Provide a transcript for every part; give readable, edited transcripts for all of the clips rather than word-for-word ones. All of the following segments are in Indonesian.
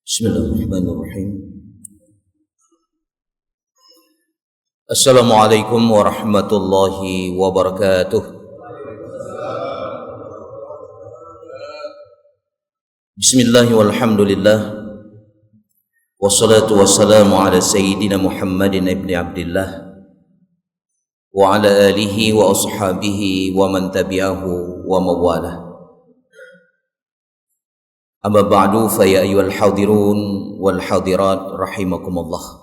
Bismillahirrahmanirrahim. Assalamualaikum warahmatullahi wabarakatuh. Bismillah walhamdulillah. Wassalatu wassalamu ala sayyidina Muhammadin ibn Abdillah wa ala alihi wa ashabihi wa man tabi'ahu wa mawalah. Amma ba'du fa ya ayyuhal hadirun wal hadirat rahimakumullah.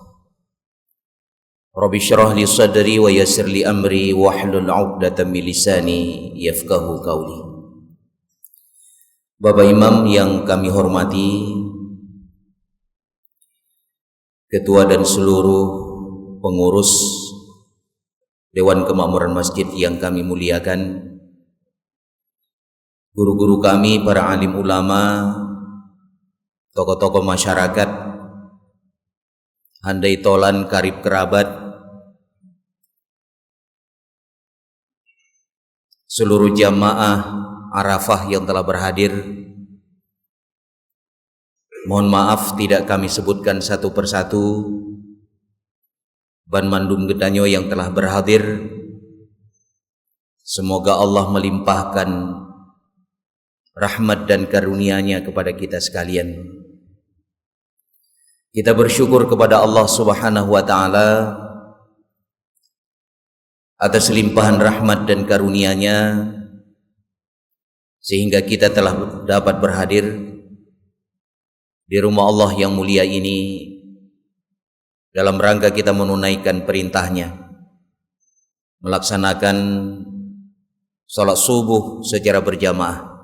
Rabbi syrah li sadri wa yassir li amri wahlul 'uqdatam min lisani yafqahu qawli. Bapak Imam yang kami hormati, ketua dan seluruh pengurus Dewan Kemakmuran Masjid yang kami muliakan, guru-guru kami, para alim ulama, tokoh-tokoh masyarakat, handai tolan karib kerabat, seluruh jamaah Arafah yang telah berhadir. Mohon maaf tidak kami sebutkan satu persatu. Ban Mandum Gedanyo yang telah berhadir, semoga Allah melimpahkan rahmat dan karunia-Nya kepada kita sekalian. Kita bersyukur kepada Allah Subhanahu wa taala atas limpahan rahmat dan karunia-Nya sehingga kita telah dapat berhadir di rumah Allah yang mulia ini dalam rangka kita menunaikan perintah-Nya, melaksanakan salat subuh secara berjamaah.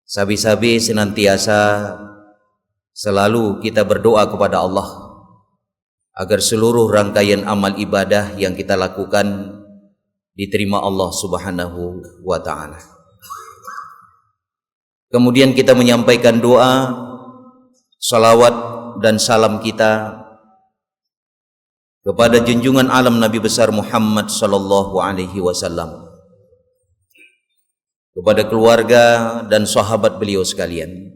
Sabi-sabi senantiasa selalu kita berdoa kepada Allah agar seluruh rangkaian amal ibadah yang kita lakukan diterima Allah Subhanahu wa ta'ala. Kemudian kita menyampaikan doa, salawat dan salam kita kepada junjungan alam Nabi besar Muhammad sallallahu alaihi wasallam, kepada keluarga dan sahabat beliau sekalian,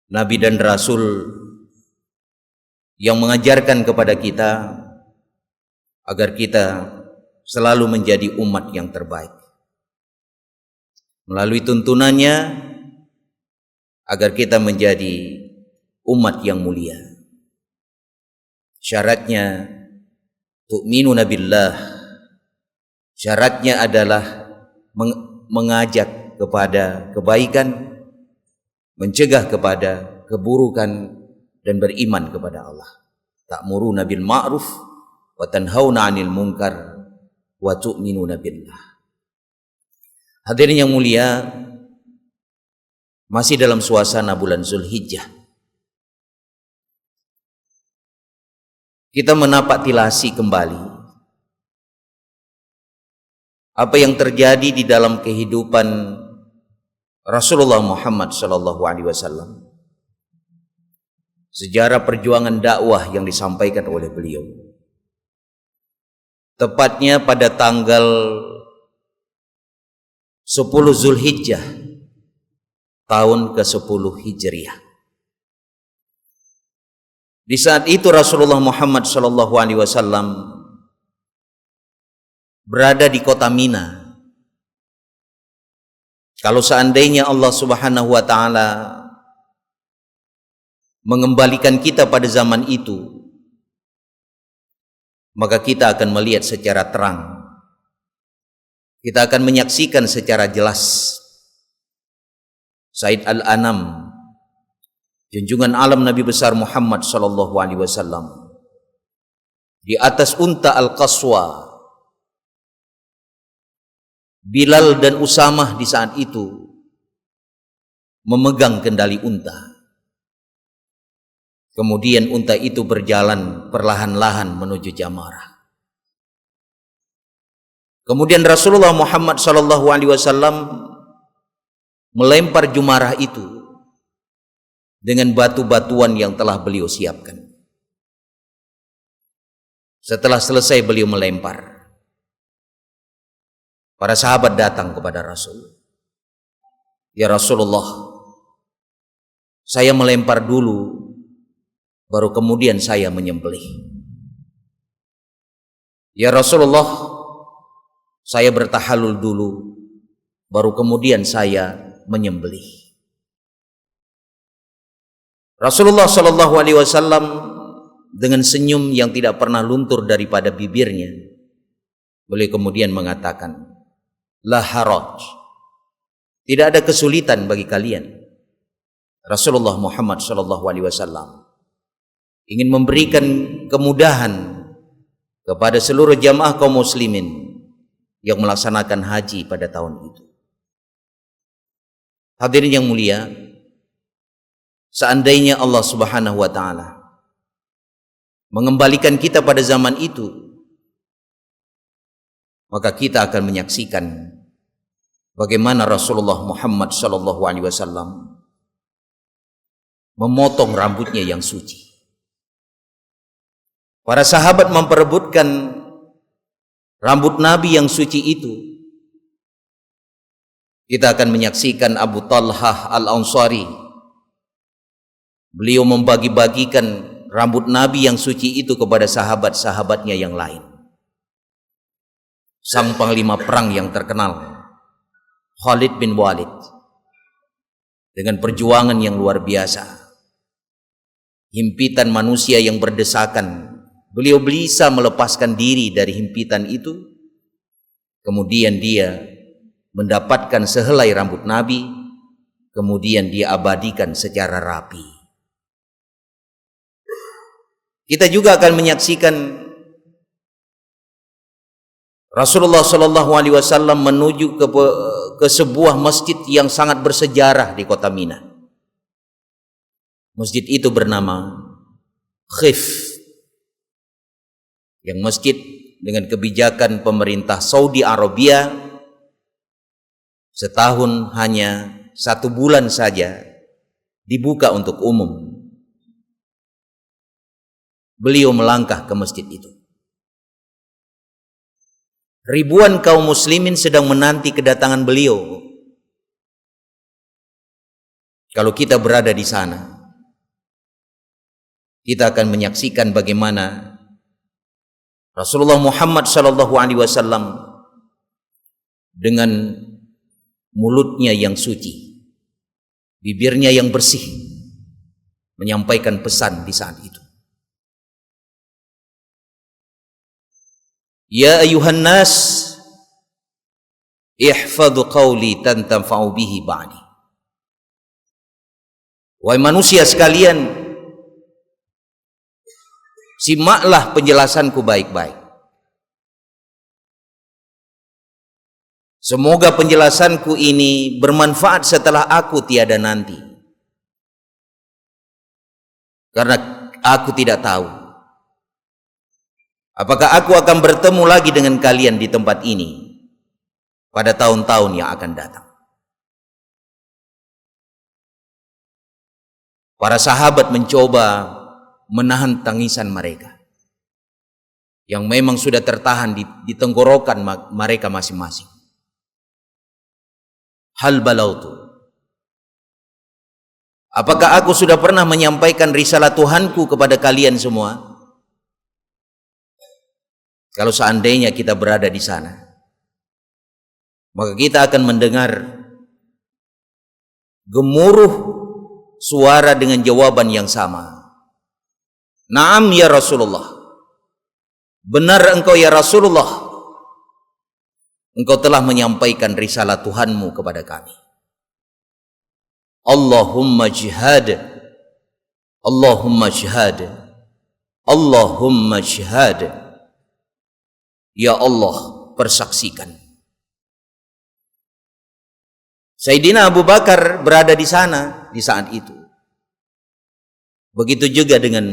Nabi dan Rasul yang mengajarkan kepada kita agar kita selalu menjadi umat yang terbaik. Melalui tuntunannya agar kita menjadi umat yang mulia. Syaratnya tu'minuna billah. Syaratnya adalah mengajak kepada kebaikan, mencegah kepada keburukan, dan beriman kepada Allah. Ta'muruna bil ma'ruf wa tanhauna 'anil munkar wa tu'minuna billah. Hadirin yang mulia, masih dalam suasana bulan Zulhijjah, kita menapaktilasi kembali apa yang terjadi di dalam kehidupan Rasulullah Muhammad sallallahu alaihi wasallam. Sejarah perjuangan dakwah yang disampaikan oleh beliau. Tepatnya pada tanggal 10 Zulhijjah tahun ke-10 Hijriah. Di saat itu Rasulullah Muhammad sallallahu alaihi wasallam berada di kota Mina. Kalau seandainya Allah Subhanahu wa taala mengembalikan kita pada zaman itu, maka kita akan melihat secara terang. Kita akan menyaksikan secara jelas Said Al-Anam, junjungan alam Nabi besar Muhammad sallallahu alaihi wasallam, di atas unta Al-Qaswa. Bilal dan Usamah di saat itu memegang kendali unta. Kemudian unta itu berjalan perlahan-lahan menuju Jamarah. Kemudian Rasulullah Muhammad sallallahu alaihi wasallam melempar jumarah itu dengan batu-batuan yang telah beliau siapkan. Setelah selesai beliau melempar, para sahabat datang kepada Rasul. Ya Rasulullah, saya melempar dulu, baru kemudian saya menyembelih. Ya Rasulullah, saya bertahalul dulu, baru kemudian saya menyembelih. Rasulullah Shallallahu Alaihi Wasallam dengan senyum yang tidak pernah luntur daripada bibirnya, beliau kemudian mengatakan, la haraj, tidak ada kesulitan bagi kalian. Rasulullah Muhammad Shallallahu Alaihi Wasallam ingin memberikan kemudahan kepada seluruh jamaah kaum muslimin yang melaksanakan haji pada tahun itu. Hadirin yang mulia, seandainya Allah Subhanahu wa taala mengembalikan kita pada zaman itu, maka kita akan menyaksikan bagaimana Rasulullah Muhammad sallallahu alaihi wasallam memotong rambutnya yang suci. Para sahabat memperebutkan rambut Nabi yang suci itu. Kita akan menyaksikan Abu Talhah Al-Ansari. Beliau membagi-bagikan rambut Nabi yang suci itu kepada sahabat-sahabatnya yang lain. Sang panglima perang yang terkenal, Khalid bin Walid, dengan perjuangan yang luar biasa, himpitan manusia yang berdesakan, beliau bisa melepaskan diri dari himpitan itu. Kemudian dia mendapatkan sehelai rambut Nabi, kemudian dia abadikan secara rapi. Kita juga akan menyaksikan Rasulullah Shallallahu Alaihi Wasallam menuju ke sebuah masjid yang sangat bersejarah di kota Mina. Masjid itu bernama Khif, yang masjid dengan kebijakan pemerintah Saudi Arabia setahun hanya 1 bulan saja dibuka untuk umum. Beliau melangkah ke masjid itu. Ribuan kaum muslimin sedang menanti kedatangan beliau. Kalau kita berada di sana, kita akan menyaksikan bagaimana Rasulullah Muhammad SAW dengan mulutnya yang suci, bibirnya yang bersih, menyampaikan pesan di saat itu. Ya ayuhan nas, ihfadhu qawli tantanfa'u bihi ba'di. Wahai manusia sekalian, simaklah penjelasanku baik-baik. Semoga penjelasanku ini bermanfaat setelah aku tiada nanti. Karena aku tidak tahu apakah aku akan bertemu lagi dengan kalian di tempat ini pada tahun-tahun yang akan datang. Para sahabat mencoba menahan tangisan mereka yang memang sudah tertahan di tenggorokan mereka masing-masing. Hal balautu, apakah aku sudah pernah menyampaikan risalah Tuhanku kepada kalian semua? Kalau seandainya kita berada di sana, maka kita akan mendengar gemuruh suara dengan jawaban yang sama. Naam ya Rasulullah, benar engkau ya Rasulullah, engkau telah menyampaikan risalah Tuhanmu kepada kami. Allahumma jihad, Allahumma jihad, Allahumma jihad. Ya Allah, persaksikan. Sayyidina Abu Bakar berada di sana di saat itu. Begitu juga dengan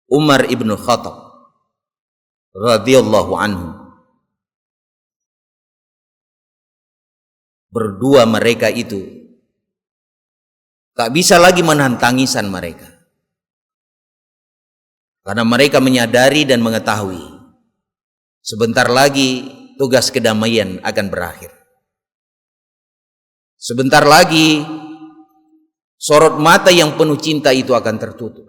Umar ibn Khattab radhiyallahu anhu. Berdua mereka itu tak bisa lagi menahan tangisan mereka, karena mereka menyadari dan mengetahui sebentar lagi tugas kedamaian akan berakhir. Sebentar lagi sorot mata yang penuh cinta itu akan tertutup.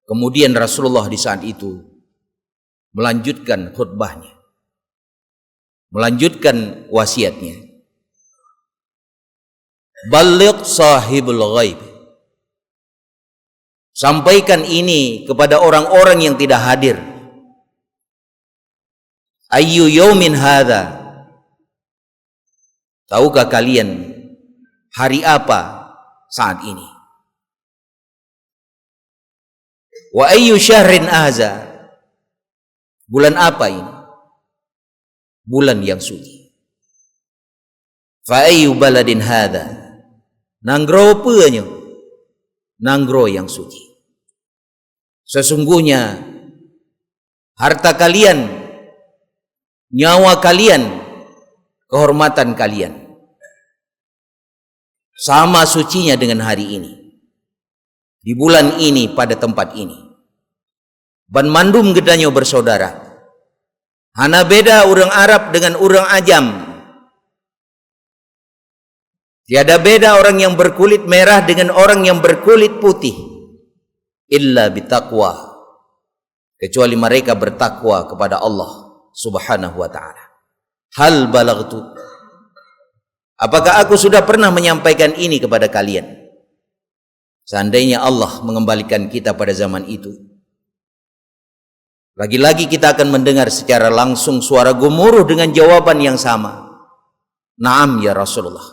Kemudian Rasulullah di saat itu melanjutkan khutbahnya, melanjutkan wasiatnya. Balligh sahibul ghaib. Sampaikan ini kepada orang-orang yang tidak hadir. Ayyu yaumin hadza. Tahukah kalian hari apa saat ini? Wa ayyu syahrin hadza. Bulan apa ini? Bulan yang suci. Fa ayyu baladin hadza. Nanggro puanya, nanggro yang suci. Sesungguhnya harta kalian, nyawa kalian, kehormatan kalian sama sucinya dengan hari ini, di bulan ini, pada tempat ini. Ban mandum gedanyo bersaudara. Hana beda orang Arab dengan orang Ajam. Tiada beda orang yang berkulit merah dengan orang yang berkulit putih. Illa bitaqwa. Kecuali mereka bertakwa kepada Allah Subhanahu wa ta'ala. Hal balaghtu. Apakah aku sudah pernah menyampaikan ini kepada kalian? Seandainya Allah mengembalikan kita pada zaman itu, lagi-lagi kita akan mendengar secara langsung suara gemuruh dengan jawaban yang sama. Naam ya Rasulullah.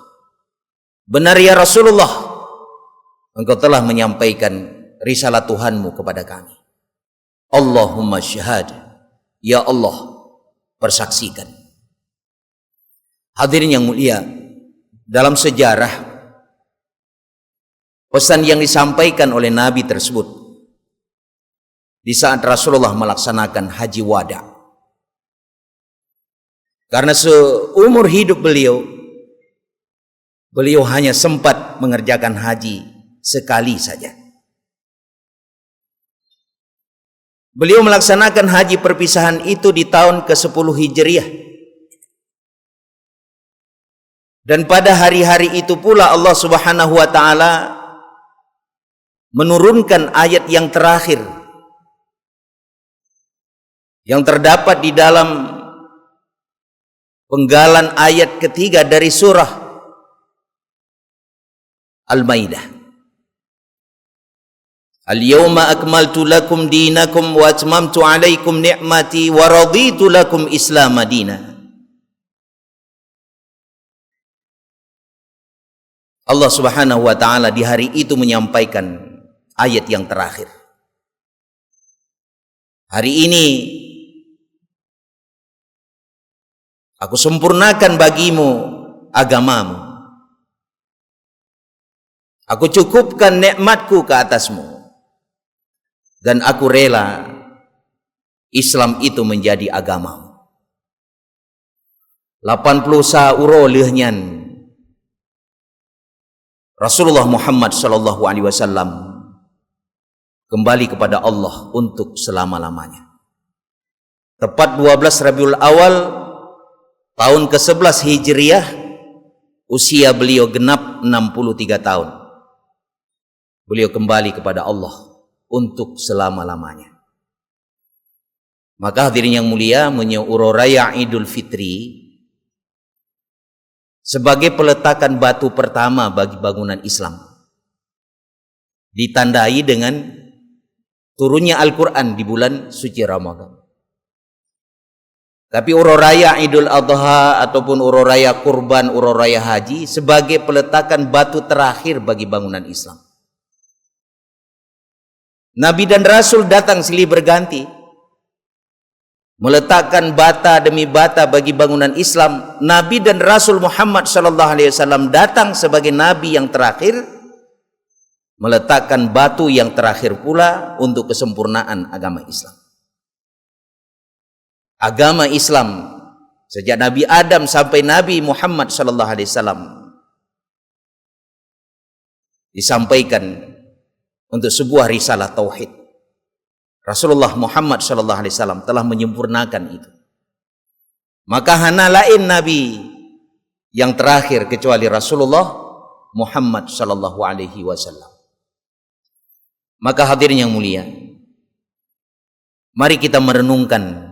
Benar ya Rasulullah, engkau telah menyampaikan risalah Tuhanmu kepada kami. Allahumma syahad. Ya Allah, persaksikan. Hadirin yang mulia, dalam sejarah pesan yang disampaikan oleh Nabi tersebut di saat Rasulullah melaksanakan haji wada. Karena seumur hidup beliau hanya sempat mengerjakan haji sekali saja. Beliau melaksanakan haji perpisahan itu di tahun ke-10 Hijriah. Dan pada hari-hari itu pula Allah Subhanahu wa ta'ala menurunkan ayat yang terakhir yang terdapat di dalam penggalan ayat ketiga dari surah Al-Maidah. Al-yawma akmaltu lakum dinakum wa atmamtu alaikum ni'mati wa raditu lakum Islam madina. Allah Subhanahu wa ta'ala di hari itu menyampaikan ayat yang terakhir. Hari ini aku sempurnakan bagimu agamamu. Aku cukupkan nikmatku ke atasmu. Dan aku rela Islam itu menjadi agamamu. 80 sauro lehnyan Rasulullah Muhammad sallallahu alaihi wasallam kembali kepada Allah untuk selama-lamanya. Tepat 12 Rabiul Awal tahun ke-11 Hijriah, usia beliau genap 63 tahun. Beliau kembali kepada Allah untuk selama-lamanya. Maka hadirin yang mulia, menyuruh raya Idul Fitri sebagai peletakan batu pertama bagi bangunan Islam, ditandai dengan turunnya Al-Quran di bulan suci Ramadan. Tapi urur raya Idul Adha ataupun urur raya kurban, urur raya haji sebagai peletakan batu terakhir bagi bangunan Islam. Nabi dan Rasul datang silih berganti meletakkan bata demi bata bagi bangunan Islam. Nabi dan Rasul Muhammad sallallahu alaihi wasallam datang sebagai nabi yang terakhir meletakkan batu yang terakhir pula untuk kesempurnaan agama Islam. Agama Islam sejak Nabi Adam sampai Nabi Muhammad sallallahu alaihi wasallam disampaikan untuk sebuah risalah tauhid. Rasulullah Muhammad sallallahu alaihi wasallam telah menyempurnakan itu. Maka hana lain Nabi yang terakhir kecuali Rasulullah Muhammad sallallahu alaihi wasallam. Maka hadirin yang mulia, mari kita merenungkan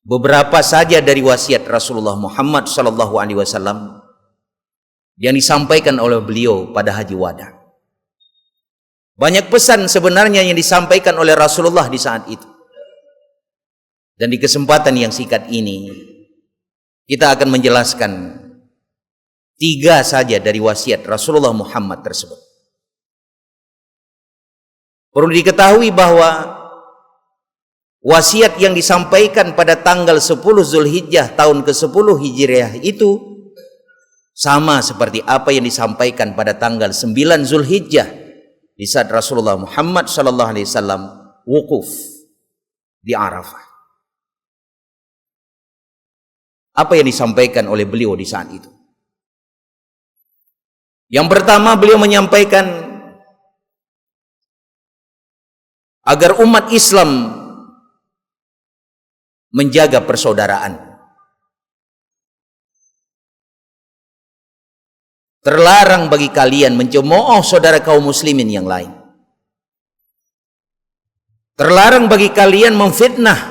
beberapa saja dari wasiat Rasulullah Muhammad sallallahu alaihi wasallam yang disampaikan oleh beliau pada Haji Wada. Banyak pesan sebenarnya yang disampaikan oleh Rasulullah di saat itu. Dan di kesempatan yang singkat ini kita akan menjelaskan 3 saja dari wasiat Rasulullah Muhammad tersebut. Perlu diketahui bahwa wasiat yang disampaikan pada tanggal 10 Zulhijjah tahun ke-10 Hijriah itu sama seperti apa yang disampaikan pada tanggal 9 Zulhijjah di saat Rasulullah Muhammad sallallahu alaihi wasallam wukuf di Arafah. Apa yang disampaikan oleh beliau di saat itu? Yang pertama, beliau menyampaikan agar umat Islam menjaga persaudaraan. Terlarang bagi kalian mencemooh saudara kaum muslimin yang lain. Terlarang bagi kalian memfitnah,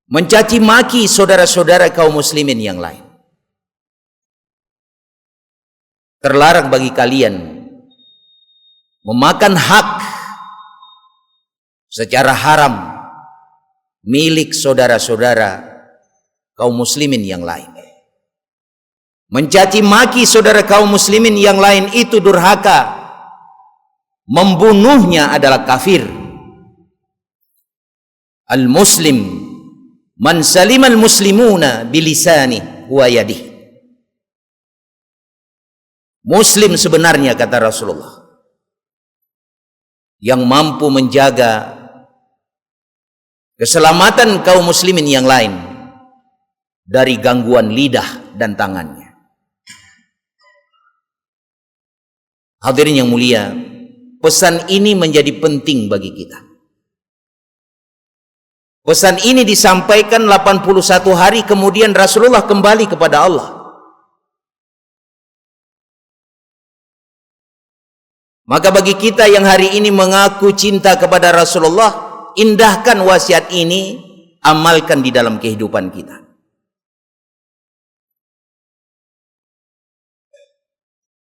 mencaci maki saudara-saudara kaum muslimin yang lain. Terlarang bagi kalian memakan hak secara haram milik saudara-saudara kaum muslimin yang lain. Mencaci maki saudara kaum muslimin yang lain itu durhaka. Membunuhnya adalah kafir. Al-muslim man salimal muslimuna bilisani wa yadih. Muslim sebenarnya, kata Rasulullah, yang mampu menjaga keselamatan kaum muslimin yang lain dari gangguan lidah dan tangannya. Hadirin yang mulia, pesan ini menjadi penting bagi kita. Pesan ini disampaikan 81 hari kemudian Rasulullah kembali kepada Allah. Maka bagi kita yang hari ini mengaku cinta kepada Rasulullah, indahkan wasiat ini, amalkan di dalam kehidupan kita.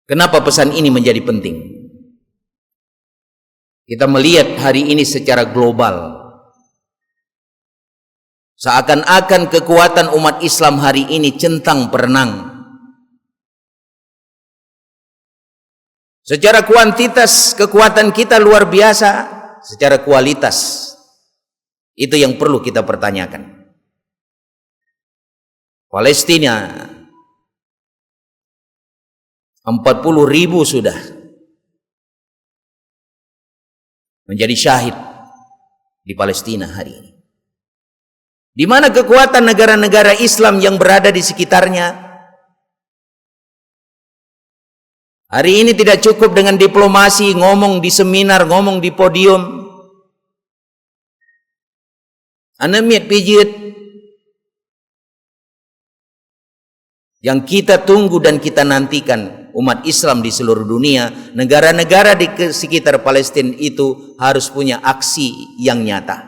Kenapa pesan ini menjadi penting? Kita melihat hari ini secara global, seakan-akan kekuatan umat Islam hari ini centang perenang. Secara kuantitas kekuatan kita luar biasa, secara kualitas itu yang perlu kita pertanyakan. Palestina 40.000 sudah menjadi syahid di Palestina hari ini. Di mana kekuatan negara-negara Islam yang berada di sekitarnya? Hari ini tidak cukup dengan diplomasi, ngomong di seminar, ngomong di podium. Anemiat pijit. Yang kita tunggu dan kita nantikan umat Islam di seluruh dunia, negara-negara di sekitar Palestina itu harus punya aksi yang nyata.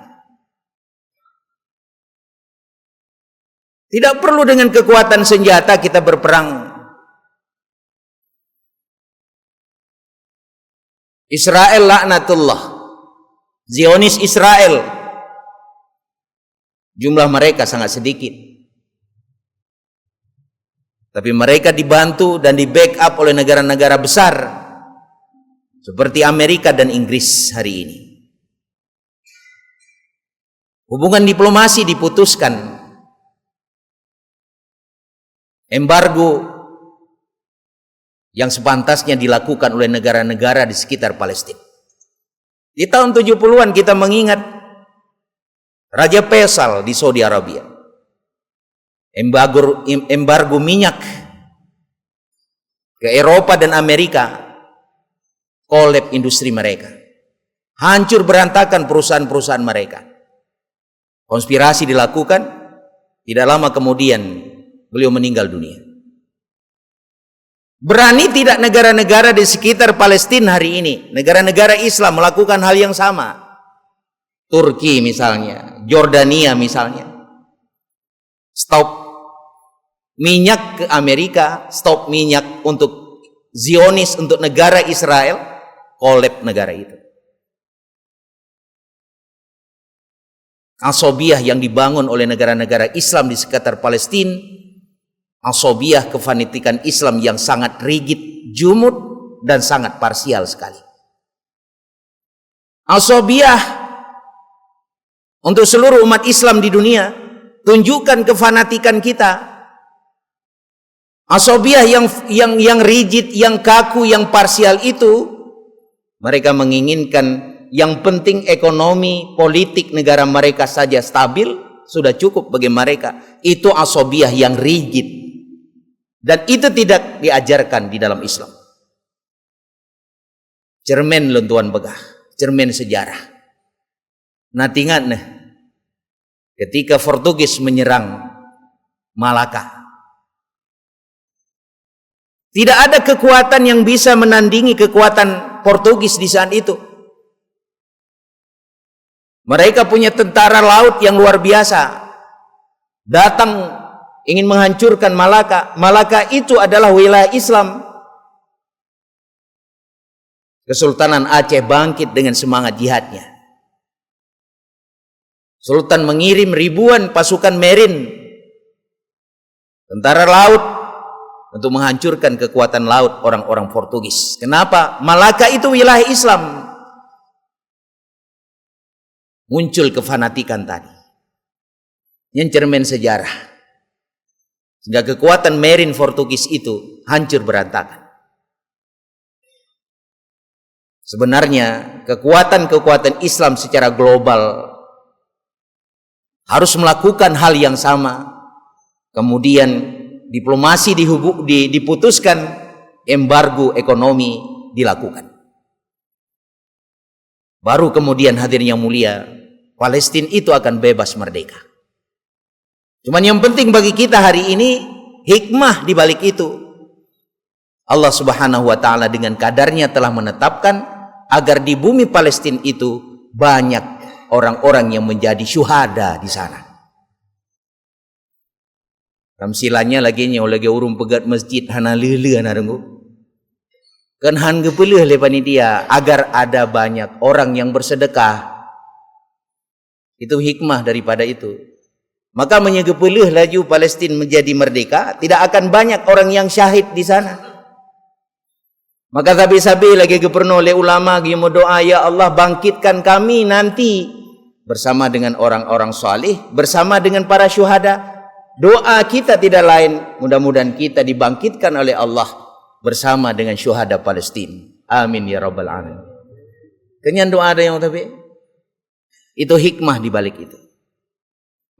Tidak perlu dengan kekuatan senjata kita berperang. Israel laknatullah, Zionis Israel, jumlah mereka sangat sedikit, tapi mereka dibantu dan di backup oleh negara-negara besar seperti Amerika dan Inggris hari ini. Hubungan diplomasi diputuskan, embargo yang sepantasnya dilakukan oleh negara-negara di sekitar Palestina. Di tahun 70-an kita mengingat Raja Faisal di Saudi Arabia. Embargo minyak ke Eropa dan Amerika, kolab industri mereka. Hancur berantakan perusahaan-perusahaan mereka. Konspirasi dilakukan, tidak lama kemudian beliau meninggal dunia. Berani tidak negara-negara di sekitar Palestina hari ini, negara-negara Islam melakukan hal yang sama? Turki misalnya, Jordania misalnya, stop minyak ke Amerika, stop minyak untuk Zionis, untuk negara Israel, kolab negara itu. Asobiyah yang dibangun oleh negara-negara Islam di sekitar Palestina, asobiyah kefanatikan Islam yang sangat rigid, jumud, dan sangat parsial sekali. Asobiyah untuk seluruh umat Islam di dunia, tunjukkan kefanatikan kita. Asobiyah yang rigid, yang kaku, yang parsial itu, mereka menginginkan yang penting ekonomi, politik negara mereka saja stabil, sudah cukup bagi mereka. Itu asobiyah yang rigid. Dan itu tidak diajarkan di dalam Islam. Cermin lentuan begah, cermin sejarah. Natingan nih, ketika Portugis menyerang Malaka, tidak ada kekuatan yang bisa menandingi kekuatan Portugis di saat itu. Mereka punya tentara laut yang luar biasa. Datang ingin menghancurkan Malaka. Malaka itu adalah wilayah Islam. Kesultanan Aceh bangkit dengan semangat jihadnya. Sultan mengirim ribuan pasukan marine, tentara laut, untuk menghancurkan kekuatan laut orang-orang Portugis. Kenapa? Malaka itu wilayah Islam. Muncul kefanatikan tadi yang cermin sejarah, sehingga kekuatan marine Portugis itu hancur berantakan. Sebenarnya kekuatan-kekuatan Islam secara global harus melakukan hal yang sama. Kemudian diplomasi diputuskan, embargo ekonomi dilakukan. Baru kemudian hadirin yang mulia, Palestina itu akan bebas merdeka. Cuman yang penting bagi kita hari ini, hikmah di balik itu. Allah Subhanahu wa taala dengan kadarnya telah menetapkan agar di bumi Palestina itu banyak orang-orang yang menjadi syuhada di sana. Ramsilannya lagi urung pegat masjid hana lele narenggu. Kan han gepeleh le panitia agar ada banyak orang yang bersedekah. Itu hikmah daripada itu. Maka menyegepeleh laju Palestina menjadi merdeka, tidak akan banyak orang yang syahid di sana. Maka sabi-sabi lagi geperno oleh ulama gi doa, ya Allah bangkitkan kami nanti bersama dengan orang-orang salih, bersama dengan para syuhada. Doa kita tidak lain, mudah-mudahan kita dibangkitkan oleh Allah bersama dengan syuhada Palestina. Amin ya rabbal alamin. Kenyan doa ada yang tapi itu hikmah di balik itu.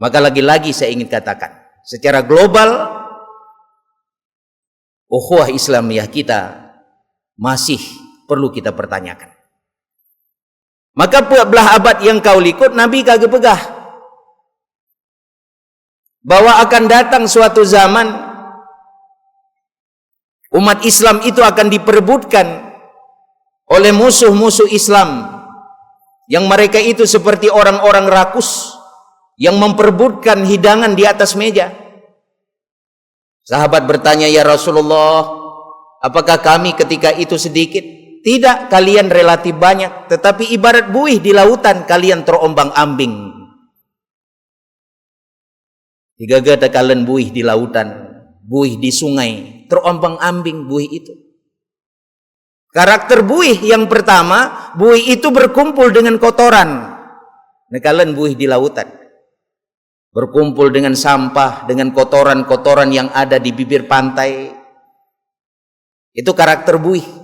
Maka lagi-lagi saya ingin katakan, secara global ukhuwah Islamiyah kita masih perlu kita pertanyakan. Maka belah abad yang kau likut, Nabi kagak pegah bahwa akan datang suatu zaman umat Islam itu akan diperebutkan oleh musuh-musuh Islam, yang mereka itu seperti orang-orang rakus yang memperebutkan hidangan di atas meja. Sahabat bertanya, ya Rasulullah, apakah kami ketika itu sedikit? Tidak, kalian relatif banyak, tetapi ibarat buih di lautan, kalian terombang-ambing. Tiga gada kalian buih di lautan, buih di sungai, terombang-ambing buih itu. Karakter buih yang pertama, buih itu berkumpul dengan kotoran. Nah, kalian buih di lautan, berkumpul dengan sampah, dengan kotoran-kotoran yang ada di bibir pantai. Itu karakter buih.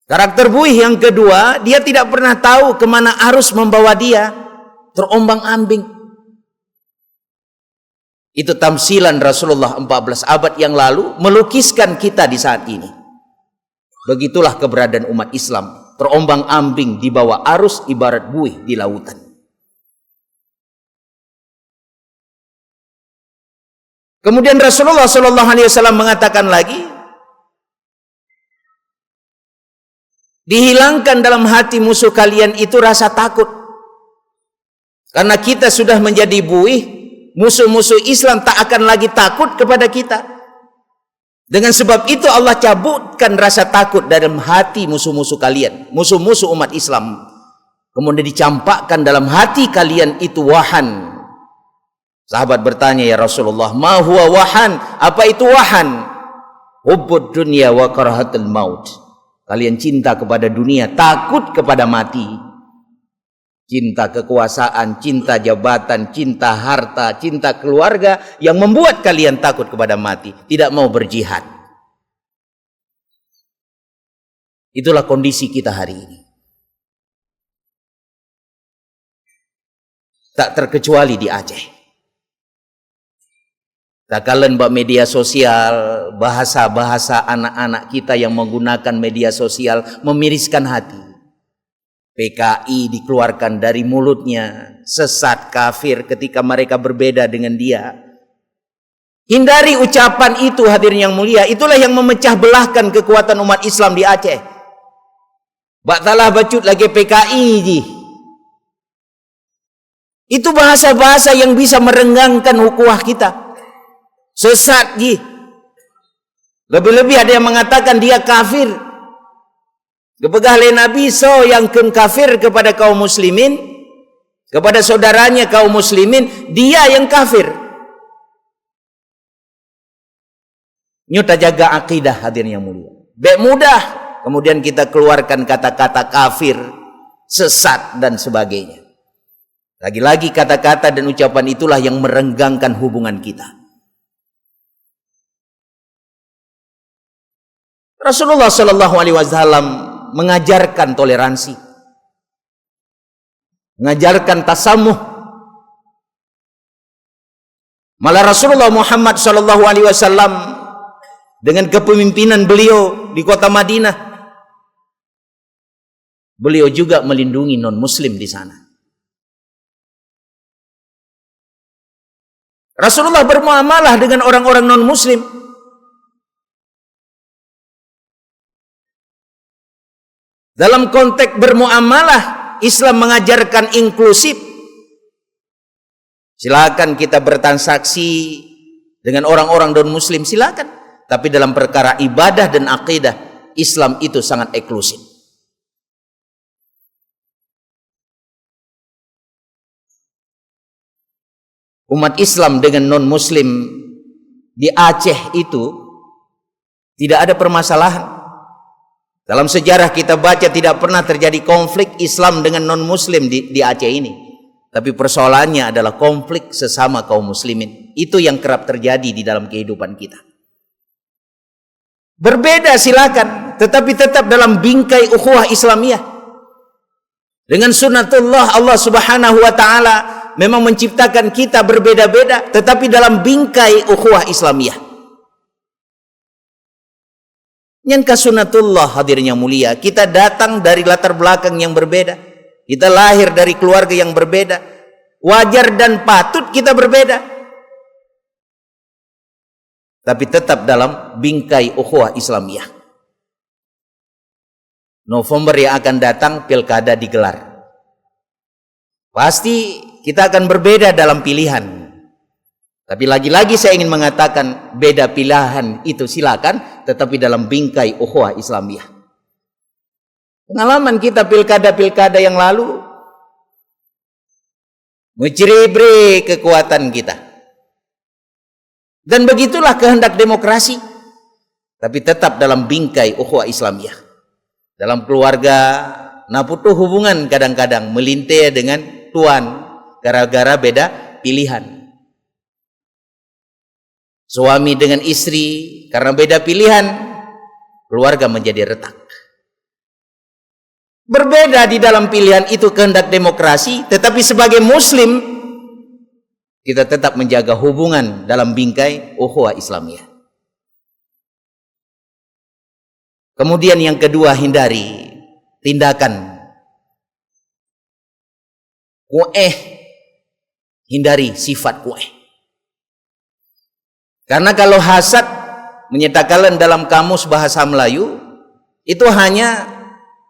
Karakter buih yang kedua, dia tidak pernah tahu kemana arus membawa dia, terombang-ambing. Itu tamsilan Rasulullah 14 abad yang lalu melukiskan kita di saat ini. Begitulah keberadaan umat Islam, terombang-ambing di bawah arus ibarat buih di lautan. Kemudian Rasulullah Shallallahu Alaihi Wasallam mengatakan lagi, dihilangkan dalam hati musuh kalian itu rasa takut, karena kita sudah menjadi buih, musuh-musuh Islam tak akan lagi takut kepada kita. Dengan sebab itu Allah cabutkan rasa takut dalam hati musuh-musuh kalian, musuh-musuh umat Islam. Kemudian dicampakkan dalam hati kalian itu wahan. Sahabat bertanya, ya Rasulullah, ma huwa wahan? Apa itu wahan? Hubbud dunya wa karahatul maut. Kalian cinta kepada dunia, takut kepada mati. Cinta kekuasaan, cinta jabatan, cinta harta, cinta keluarga yang membuat kalian takut kepada mati, tidak mau berjihad. Itulah kondisi kita hari ini. Tak terkecuali di Aceh. Tak kalian buat media sosial, bahasa-bahasa anak-anak kita yang menggunakan media sosial memiriskan hati. PKI dikeluarkan dari mulutnya, sesat, kafir ketika mereka berbeda dengan dia. Hindari ucapan itu, hadirin yang mulia. Itulah yang memecah belahkan kekuatan umat Islam di Aceh. Baktalah bacut lagi PKI ji. Itu bahasa-bahasa yang bisa merenggangkan ukhuwah kita. Sesat ji. Lebih-lebih ada yang mengatakan dia kafir. Kepegah oleh Nabi so yang kafir kepada kaum muslimin, kepada saudaranya kaum muslimin, dia yang kafir. Nyuta jaga akidah, hadirin yang mulia. Baik mudah kemudian kita keluarkan kata-kata kafir, sesat dan sebagainya. Lagi-lagi kata-kata dan ucapan itulah yang merenggangkan hubungan kita. Rasulullah Shallallahu Alaihi Wasallam mengajarkan toleransi, mengajarkan tasamuh. Malah Rasulullah Muhammad Shallallahu Alaihi Wasallam dengan kepemimpinan beliau di kota Madinah, beliau juga melindungi non-Muslim di sana. Rasulullah bermuamalah dengan orang-orang non-Muslim. Dalam konteks bermuamalah, Islam mengajarkan inklusif. Silakan kita bertransaksi dengan orang-orang non-Muslim, silakan. Tapi dalam perkara ibadah dan akidah, Islam itu sangat eksklusif. Umat Islam dengan non-Muslim di Aceh itu tidak ada permasalahan. Dalam sejarah kita baca tidak pernah terjadi konflik Islam dengan non-Muslim di Aceh ini. Tapi persoalannya adalah konflik sesama kaum muslimin. Itu yang kerap terjadi di dalam kehidupan kita. Berbeda silakan, tetapi tetap dalam bingkai ukhuwah Islamiyah. Dengan sunnatullah Allah Subhanahu wa taala memang menciptakan kita berbeda-beda, tetapi dalam bingkai ukhuwah Islamiyah. Nyankah sunnatullah, hadirin yang mulia, kita datang dari latar belakang yang berbeda, kita lahir dari keluarga yang berbeda, wajar dan patut kita berbeda, tapi tetap dalam bingkai ukhuwah Islamiyah. November yang akan datang pilkada digelar, pasti kita akan berbeda dalam pilihan. Tapi lagi-lagi saya ingin mengatakan, beda pilihan itu silakan, tetapi dalam bingkai ukhuwah Islamiyah. Pengalaman kita pilkada-pilkada yang lalu menciri kekuatan kita. Dan begitulah kehendak demokrasi, tapi tetap dalam bingkai ukhuwah Islamiyah. Dalam keluarga, naputuh hubungan kadang-kadang melintir dengan tuan gara-gara beda pilihan. Suami dengan istri karena beda pilihan, keluarga menjadi retak. Berbeda di dalam pilihan itu kehendak demokrasi, tetapi sebagai muslim kita tetap menjaga hubungan dalam bingkai ukhuwah Islamiyah. Kemudian yang kedua, hindari tindakan kueh, hindari sifat kueh. Karena kalau hasad menyatakan dalam kamus bahasa Melayu itu hanya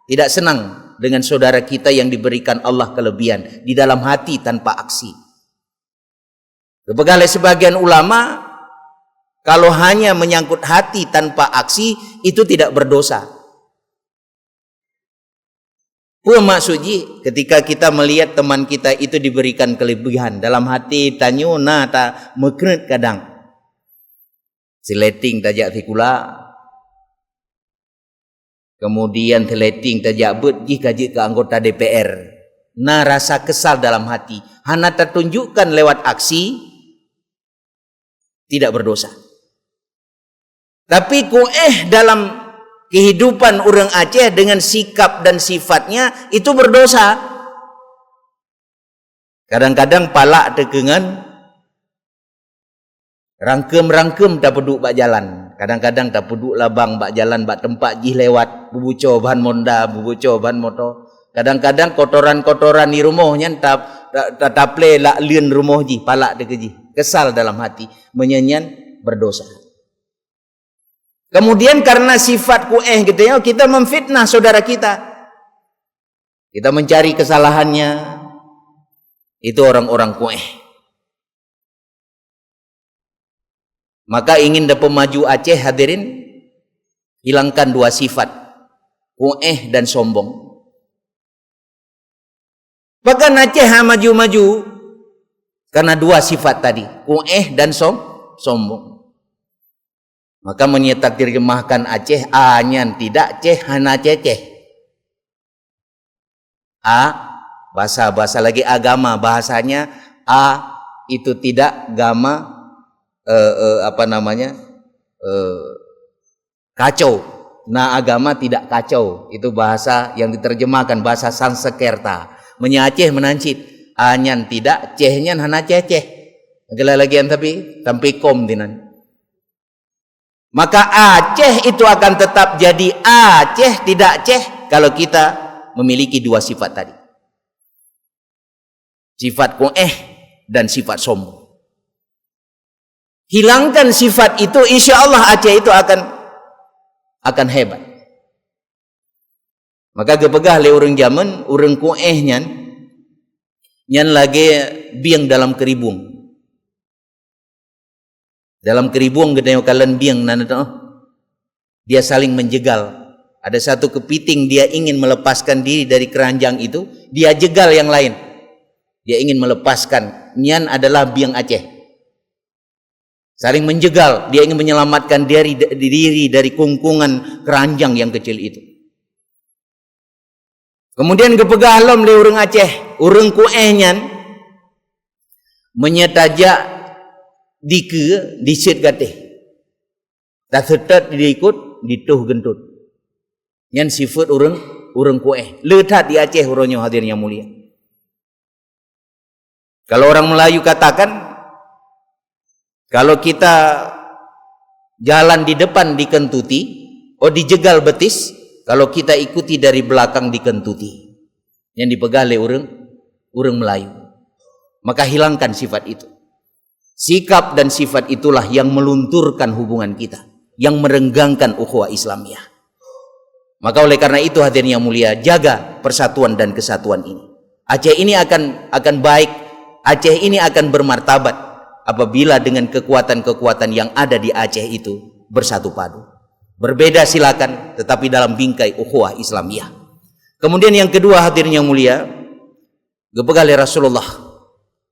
tidak senang dengan saudara kita yang diberikan Allah kelebihan di dalam hati tanpa aksi. Oleh sebagian ulama, kalau hanya menyangkut hati tanpa aksi itu tidak berdosa. Maksudnya ketika kita melihat teman kita itu diberikan kelebihan dalam hati tanyo na ta mekret kadang seleting tajak fikula, kemudian teleting tajak bergi kaji ke anggota DPR, nah rasa kesal dalam hati hana tertunjukkan lewat aksi, tidak berdosa. Tapi dalam kehidupan orang Aceh dengan sikap dan sifatnya itu berdosa. Kadang-kadang palak tekengan rangkem tak peduk bak jalan. Kadang-kadang tak peduk labang bak jalan bak tempat jih lewat bubuco bahan monda, bubuco bahan motor. Kadang-kadang kotoran-kotoran di rumahnya tak play lak lien rumah jih palak tekeji. Kesal dalam hati, menyanyian berdosa. Kemudian karena sifat gitu ya, kita memfitnah saudara kita. Kita mencari kesalahannya. Itu orang-orang Maka ingin dapat maju Aceh, hadirin, hilangkan dua sifat, dan sombong. Bahkan Aceh maju-maju karena dua sifat tadi, dan sombong. Maka menyetak terjemahkan Aceh, anyan tidak ceh hana ceceh. Bahasa lagi agama, bahasanya itu tidak agama kacau. Nah agama tidak kacau, itu bahasa yang diterjemahkan bahasa Sanskerta. Menyaceh menancit, anyan tidak cehnya hana ceceh. Lagi tapi sampai kom dinan. Maka Aceh itu akan tetap jadi Aceh tidak ceh kalau kita memiliki dua sifat tadi, sifat dan sifat sombong. Hilangkan sifat itu, insya Allah Aceh itu akan hebat. Maka kepegah le orang zaman, orang nyan lagi biang dalam keribung. Dalam keribung gedenya kalian biang dia saling menjegal. Ada satu kepiting dia ingin melepaskan diri dari keranjang itu, dia jegal yang lain. Dia ingin melepaskan. Nyan adalah biang Aceh. Saling menjegal, dia ingin menyelamatkan diri dari kungkungan keranjang yang kecil itu. Kemudian kepegah alam le urang Aceh, urang nyan menyetaja dike disit gateh. Tak setet diikut dituh gentut. Nyan sifat urang letat di Aceh uronyo hadirnya mulia. Kalau orang Melayu katakan, kalau kita jalan di depan dikentuti, dijegal betis, kalau kita ikuti dari belakang dikentuti. Yang dipegang oleh orang Melayu. Maka hilangkan sifat itu. Sikap dan sifat itulah yang melunturkan hubungan kita, yang merenggangkan ukhuwah Islamiyah. Maka oleh karena itu hadirin yang mulia, jaga persatuan dan kesatuan ini. Aceh ini akan baik, Aceh ini akan bermartabat apabila dengan kekuatan-kekuatan yang ada di Aceh itu bersatu padu. Berbeda silakan, tetapi dalam bingkai ukhuwah Islamiyah. Kemudian yang kedua hadirin yang mulia, gepegali Rasulullah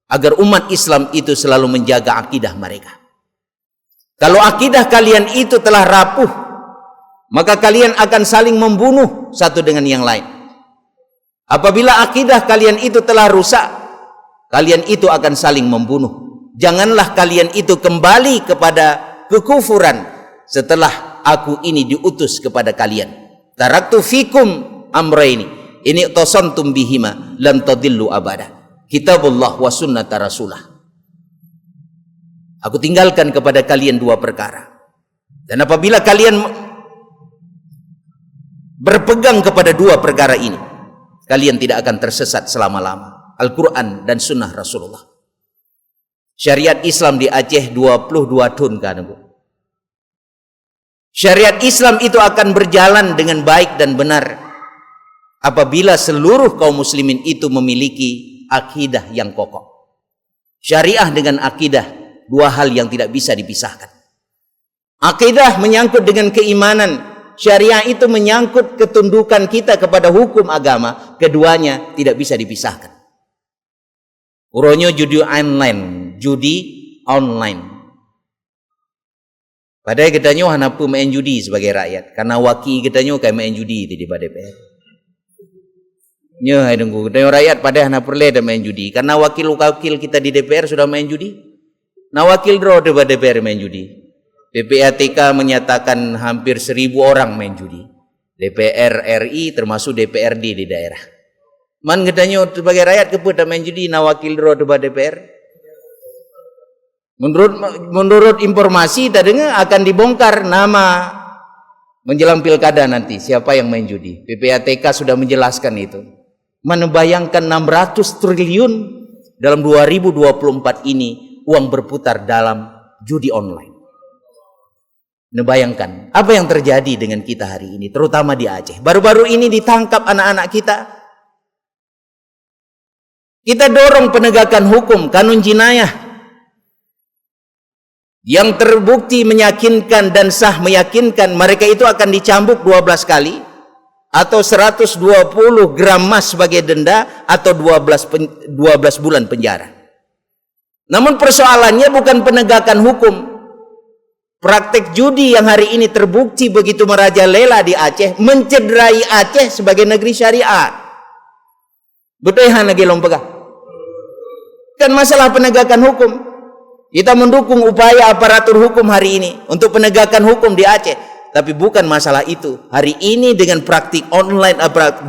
agar umat Islam itu selalu menjaga akidah mereka. Kalau akidah kalian itu telah rapuh, maka kalian akan saling membunuh satu dengan yang lain. Apabila akidah kalian itu telah rusak, kalian itu akan saling membunuh. Janganlah kalian itu kembali kepada kekufuran setelah aku ini diutus kepada kalian. Taraktu fikum amraini ini tasantum bihima lam tadillu abada. Kitabullah wa sunnata rasulah. Aku tinggalkan kepada kalian dua perkara. Dan apabila kalian berpegang kepada dua perkara ini, kalian tidak akan tersesat selama-lama. Al-Quran dan sunnah Rasulullah. Syariat Islam di Aceh 22 tahun kan, Bu. Syariat Islam itu akan berjalan dengan baik dan benar apabila seluruh kaum muslimin itu memiliki akidah yang kokoh. Syariah dengan akidah, dua hal yang tidak bisa dipisahkan. Akidah menyangkut dengan keimanan, syariah itu menyangkut ketundukan kita kepada hukum agama, keduanya tidak bisa dipisahkan. Uronyo judi online. Padahal katanya hanapu main judi sebagai rakyat, karena waki katanya kayak main judi di DPR. Nyo hai nunggu katanya rakyat pada hana perle ada main judi, karena wakil kita di DPR sudah main judi. Nah wakil draw di DPR main judi. PPATK menyatakan hampir 1.000 orang main judi. DPR RI termasuk DPRD di daerah. Man katanya sebagai rakyat keput main judi, nah wakil draw di DPR. Menurut informasi tadi akan dibongkar nama menjelang pilkada nanti siapa yang main judi. PPATK sudah menjelaskan itu. Menebayangkan 600 triliun dalam 2024 ini uang berputar dalam judi online. Nebayangkan apa yang terjadi dengan kita hari ini, terutama di Aceh. Baru-baru ini ditangkap anak-anak kita. Kita dorong penegakan hukum, kanun jinayah yang terbukti meyakinkan dan sah meyakinkan, mereka itu akan dicambuk 12 kali atau 120 gram emas sebagai denda atau 12 bulan penjara. Namun persoalannya bukan penegakan hukum. Praktek judi yang hari ini terbukti begitu merajalela di Aceh mencederai Aceh sebagai negeri syariat. Betul ya lagi lompega. Kan masalah penegakan hukum. Kita mendukung upaya aparatur hukum hari ini untuk penegakan hukum di Aceh, tapi bukan masalah itu. Hari ini dengan praktik online,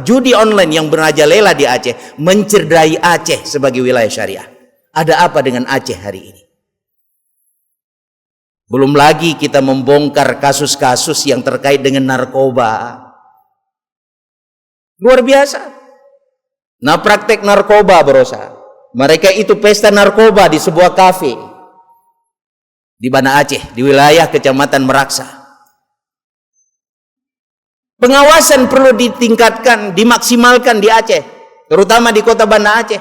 judi online yang merajalela di Aceh mencederai Aceh sebagai wilayah syariah. Ada apa dengan Aceh hari ini? Belum lagi kita membongkar kasus-kasus yang terkait dengan narkoba. Luar biasa. Nah, praktek narkoba berosa. Mereka itu pesta narkoba di sebuah kafe di Banda Aceh, di wilayah Kecamatan Meraksa. Pengawasan perlu ditingkatkan, dimaksimalkan di Aceh, terutama di kota Banda Aceh.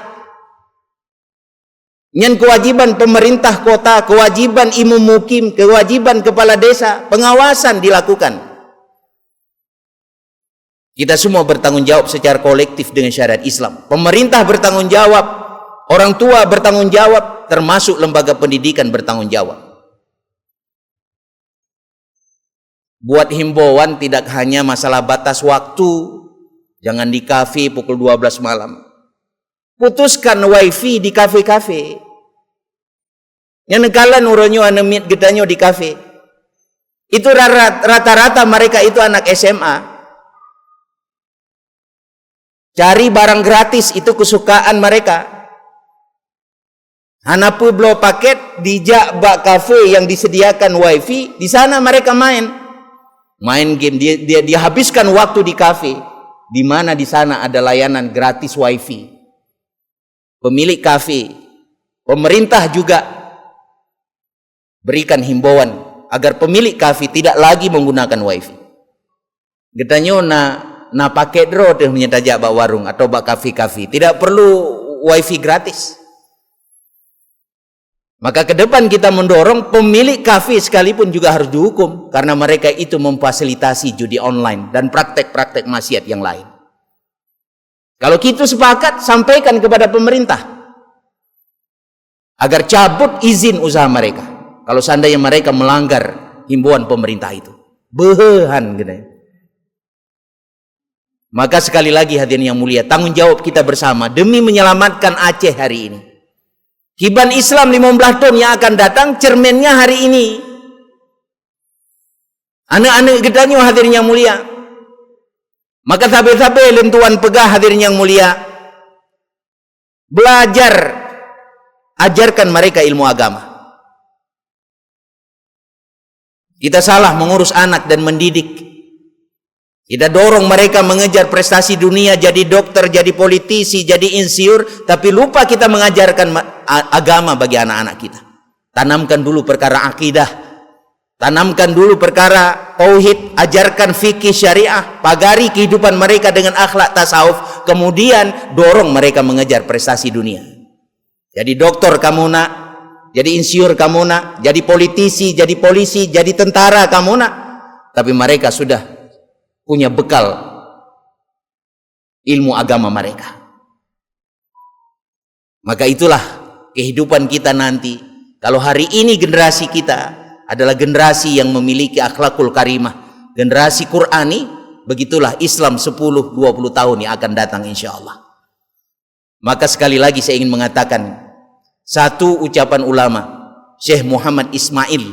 Yang kewajiban pemerintah kota, kewajiban imam mukim, kewajiban kepala desa, pengawasan dilakukan. Kita semua bertanggung jawab secara kolektif dengan syariat Islam. Pemerintah bertanggung jawab, orang tua bertanggung jawab, termasuk lembaga pendidikan bertanggung jawab. Buat himbauan tidak hanya masalah batas waktu, jangan di kafe pukul 12 malam. Putuskan wifi di kafe-kafe. Yang nekalan uronyo anemit gedanyo di kafe. Itu rata-rata mereka itu anak SMA. Cari barang gratis itu kesukaan mereka. Hanapu blo paket dijak bak kafe yang disediakan wifi, di sana mereka main game, dia habiskan waktu di kafe, di mana di sana ada layanan gratis wifi. Pemilik kafe, pemerintah juga berikan himbauan agar pemilik kafe tidak lagi menggunakan wifi. Getanyo na paket dro teh menyedajak bak warung atau bak kafe-kafe, tidak perlu wifi gratis. Maka ke depan kita mendorong pemilik kafe sekalipun juga harus dihukum karena mereka itu memfasilitasi judi online dan praktek-praktek maksiat yang lain. Kalau kita sepakat, sampaikan kepada pemerintah agar cabut izin usaha mereka. Kalau seandainya mereka melanggar himbauan pemerintah itu, behan gitu. Maka sekali lagi hadirin yang mulia, tanggung jawab kita bersama demi menyelamatkan Aceh hari ini. Hiban Islam 15 tahun yang akan datang, cermennya hari ini. Anak-anak gedanya hadirin yang mulia. Maka sabe-sabe lentuan pegah hadirin yang mulia. Belajar, ajarkan mereka ilmu agama. Kita salah mengurus anak dan mendidik. Kita dorong mereka mengejar prestasi dunia, jadi dokter, jadi politisi, jadi insinyur, tapi lupa kita mengajarkan agama bagi anak-anak kita. Tanamkan dulu perkara akidah, tanamkan dulu perkara tauhid, ajarkan fikih syariah, pagari kehidupan mereka dengan akhlak tasawuf, kemudian dorong mereka mengejar prestasi dunia. Jadi dokter kamu nak, jadi insinyur kamu nak, jadi politisi, jadi polisi, jadi tentara kamu nak, tapi mereka sudah punya bekal ilmu agama mereka. Maka itulah kehidupan kita nanti. Kalau hari ini generasi kita adalah generasi yang memiliki akhlakul karimah, generasi Qur'ani, begitulah Islam 10-20 tahun yang akan datang insya Allah. Maka sekali lagi saya ingin mengatakan satu ucapan ulama, Syekh Muhammad Ismail,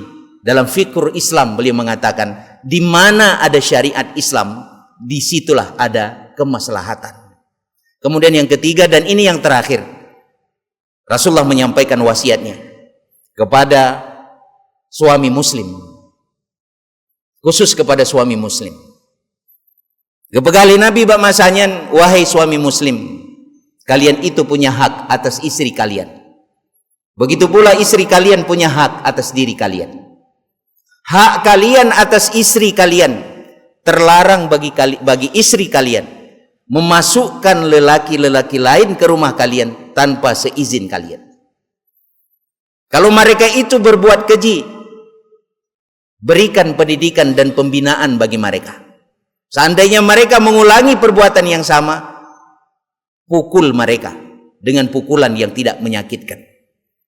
dalam Fiqh Islam beliau mengatakan, di mana ada syariat Islam, disitulah ada kemaslahatan. Kemudian yang ketiga, dan ini yang terakhir, Rasulullah menyampaikan wasiatnya kepada suami muslim, khusus kepada suami muslim. Kepegali Nabi bak masanya, wahai suami muslim, kalian itu punya hak atas istri kalian. Begitu pula istri kalian punya hak atas diri kalian. Hak kalian atas istri kalian, terlarang bagi istri kalian memasukkan lelaki-lelaki lain ke rumah kalian tanpa seizin kalian. Kalau mereka itu berbuat keji, berikan pendidikan dan pembinaan bagi mereka. Seandainya mereka mengulangi perbuatan yang sama, pukul mereka dengan pukulan yang tidak menyakitkan.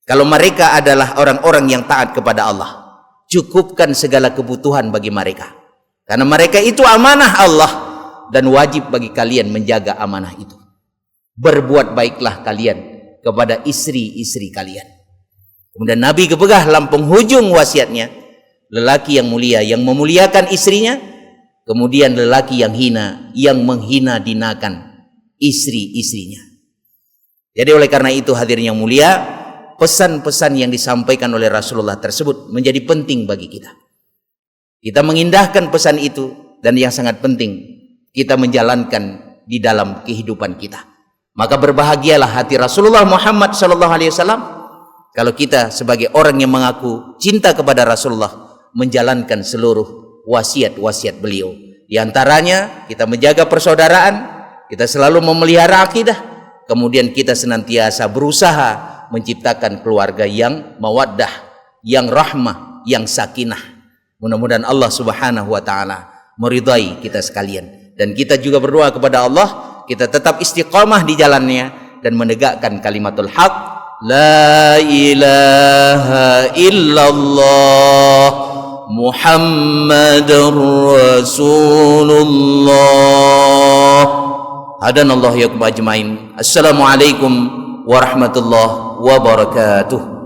Kalau mereka adalah orang-orang yang taat kepada Allah, cukupkan segala kebutuhan bagi mereka. Karena mereka itu amanah Allah dan wajib bagi kalian menjaga amanah itu. Berbuat baiklah kalian kepada istri-istri kalian. Kemudian Nabi kepegah dalam penghujung wasiatnya, lelaki yang mulia yang memuliakan istrinya, kemudian lelaki yang hina yang menghina-dinakan istri-istrinya. Jadi oleh karena itu hadirin yang mulia, pesan-pesan yang disampaikan oleh Rasulullah tersebut menjadi penting bagi kita. Kita mengindahkan pesan itu, dan yang sangat penting kita menjalankan di dalam kehidupan kita. Maka berbahagialah hati Rasulullah Muhammad SAW kalau kita sebagai orang yang mengaku cinta kepada Rasulullah menjalankan seluruh wasiat-wasiat beliau. Di antaranya kita menjaga persaudaraan, kita selalu memelihara akidah, kemudian kita senantiasa berusaha menciptakan keluarga yang mawaddah, yang rahmah, yang sakinah. Mudah-mudahan Allah Subhanahu wa taala meridai kita sekalian, dan kita juga berdoa kepada Allah kita tetap istiqamah di jalannya dan menegakkan kalimatul haq, la ilaha illallah Muhammadur Rasulullah. Hadanallahu yakum ajmain. Assalamualaikum warahmatullahi wabarakatuh.